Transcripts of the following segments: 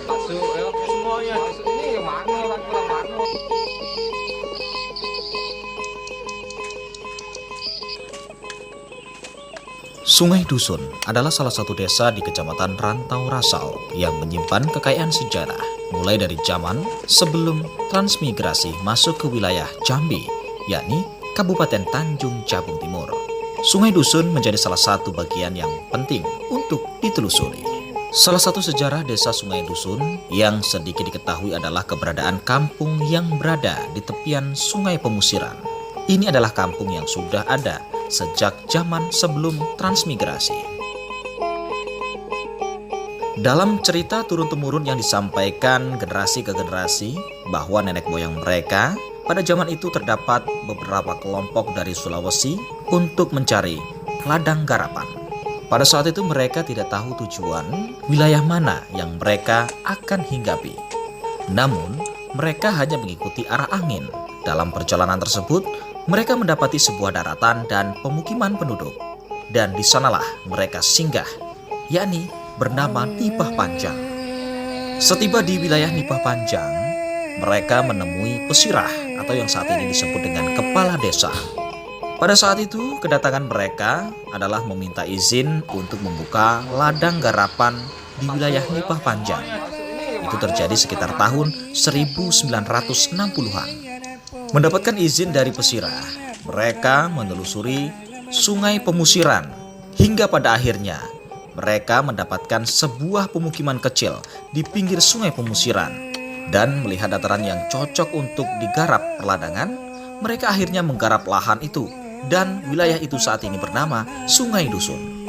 Masuk ya semuanya. Masuk ini yang mana orang pulang mana? Sungai Dusun adalah salah satu desa di Kecamatan Rantau Rasau yang menyimpan kekayaan sejarah mulai dari zaman sebelum transmigrasi masuk ke wilayah Jambi, yakni Kabupaten Tanjung Jabung Timur. Sungai Dusun menjadi salah satu bagian yang penting untuk ditelusuri. Salah satu sejarah desa Sungai Dusun yang sedikit diketahui adalah keberadaan kampung yang berada di tepian Sungai Pemusiran. Ini adalah kampung yang sudah ada sejak zaman sebelum transmigrasi. Dalam cerita turun-temurun yang disampaikan generasi ke generasi bahwa nenek moyang mereka pada zaman itu terdapat beberapa kelompok dari Sulawesi untuk mencari ladang garapan. Pada saat itu mereka tidak tahu tujuan wilayah mana yang mereka akan hinggapi. Namun mereka hanya mengikuti arah angin. Dalam perjalanan tersebut mereka mendapati sebuah daratan dan pemukiman penduduk. Dan di sanalah mereka singgah, yakni bernama Nipah Panjang. Setiba di wilayah Nipah Panjang, mereka menemui pesirah atau yang saat ini disebut dengan kepala desa. Pada saat itu, kedatangan mereka adalah meminta izin untuk membuka ladang garapan di wilayah Nipah Panjang. Itu terjadi sekitar tahun 1960-an. Mendapatkan izin dari pesirah, mereka menelusuri Sungai Pemusiran hingga pada akhirnya mereka mendapatkan sebuah pemukiman kecil di pinggir Sungai Pemusiran. Dan melihat dataran yang cocok untuk digarap perladangan, mereka akhirnya menggarap lahan itu dan wilayah itu saat ini bernama Sungai Dusun.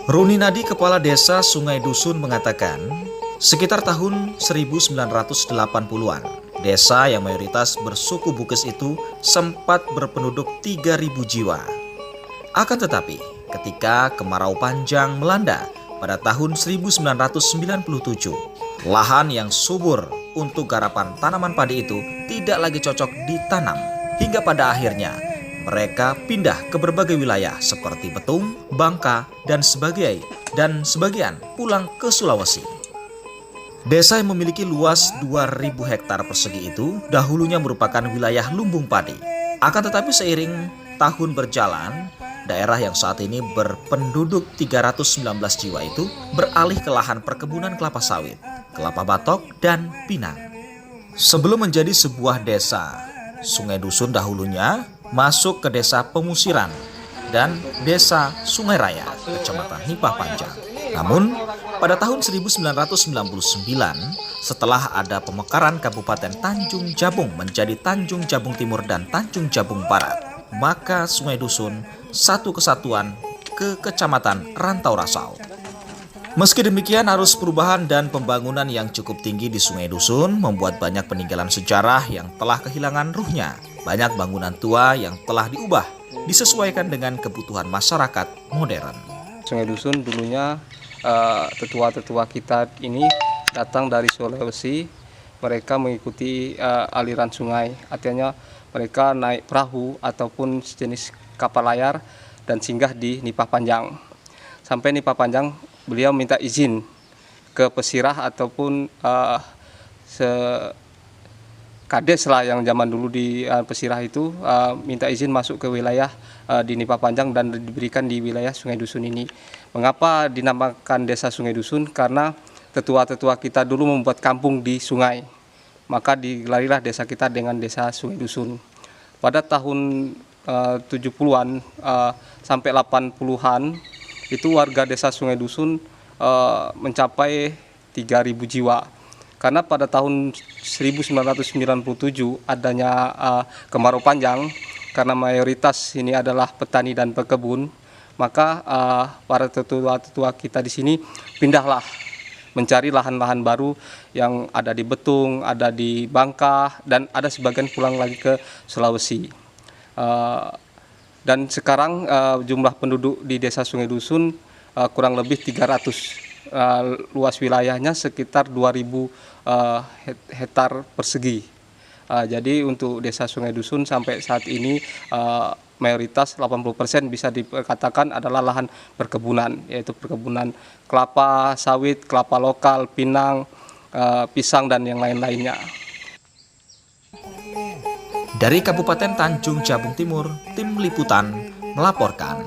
Runi Nadi, kepala desa Sungai Dusun mengatakan, sekitar tahun 1980-an, desa yang mayoritas bersuku Bugis itu sempat berpenduduk 3.000 jiwa. Akan tetapi, ketika kemarau panjang melanda pada tahun 1997, lahan yang subur untuk garapan tanaman padi itu tidak lagi cocok ditanam. Hingga pada akhirnya, mereka pindah ke berbagai wilayah seperti Betung, Bangka, dan sebagian pulang ke Sulawesi. Desa yang memiliki luas 2.000 hektar persegi itu dahulunya merupakan wilayah lumbung padi. Akan tetapi seiring tahun berjalan, daerah yang saat ini berpenduduk 319 jiwa itu beralih ke lahan perkebunan kelapa sawit, kelapa batok, dan pinang. Sebelum menjadi sebuah desa, Sungai Dusun dahulunya masuk ke desa Pemusiran dan desa Sungai Raya, Kecamatan Nipah Panjang. Namun, pada tahun 1999, setelah ada pemekaran Kabupaten Tanjung Jabung menjadi Tanjung Jabung Timur dan Tanjung Jabung Barat, maka Sungai Dusun satu kesatuan ke Kecamatan Rantau Rasau. Meski demikian, arus perubahan dan pembangunan yang cukup tinggi di Sungai Dusun membuat banyak peninggalan sejarah yang telah kehilangan ruhnya. Banyak bangunan tua yang telah diubah, disesuaikan dengan kebutuhan masyarakat modern. Sungai Dusun dulunya tetua-tetua kita ini datang dari Sulawesi. Mereka mengikuti aliran sungai, artinya mereka naik perahu ataupun sejenis kapal layar dan singgah di Nipah Panjang. Sampai Nipah Panjang, beliau minta izin ke pesirah ataupun kades lah yang zaman dulu di pesirah itu minta izin masuk ke wilayah di Nipah Panjang dan diberikan di wilayah Sungai Dusun ini. Mengapa dinamakan desa Sungai Dusun? Karena tetua-tetua kita dulu membuat kampung di sungai. Maka digelarilah desa kita dengan desa Sungai Dusun. Pada tahun 70-an sampai 80-an itu warga desa Sungai Dusun mencapai 3.000 jiwa. Karena pada tahun 1997 adanya kemarau panjang, karena mayoritas ini adalah petani dan pekebun, maka para tetua-tetua kita di sini pindahlah mencari lahan-lahan baru yang ada di Betung, ada di Bangka, dan ada sebagian pulang lagi ke Sulawesi. Dan sekarang jumlah penduduk di Desa Sungai Dusun kurang lebih 300. Luas wilayahnya sekitar 2.000 hektar persegi. Jadi untuk Desa Sungai Dusun sampai saat ini mayoritas 80% bisa dikatakan adalah lahan perkebunan, yaitu perkebunan kelapa sawit, kelapa lokal, pinang, pisang, dan yang lain-lainnya. Dari Kabupaten Tanjung Jabung Timur, tim liputan melaporkan.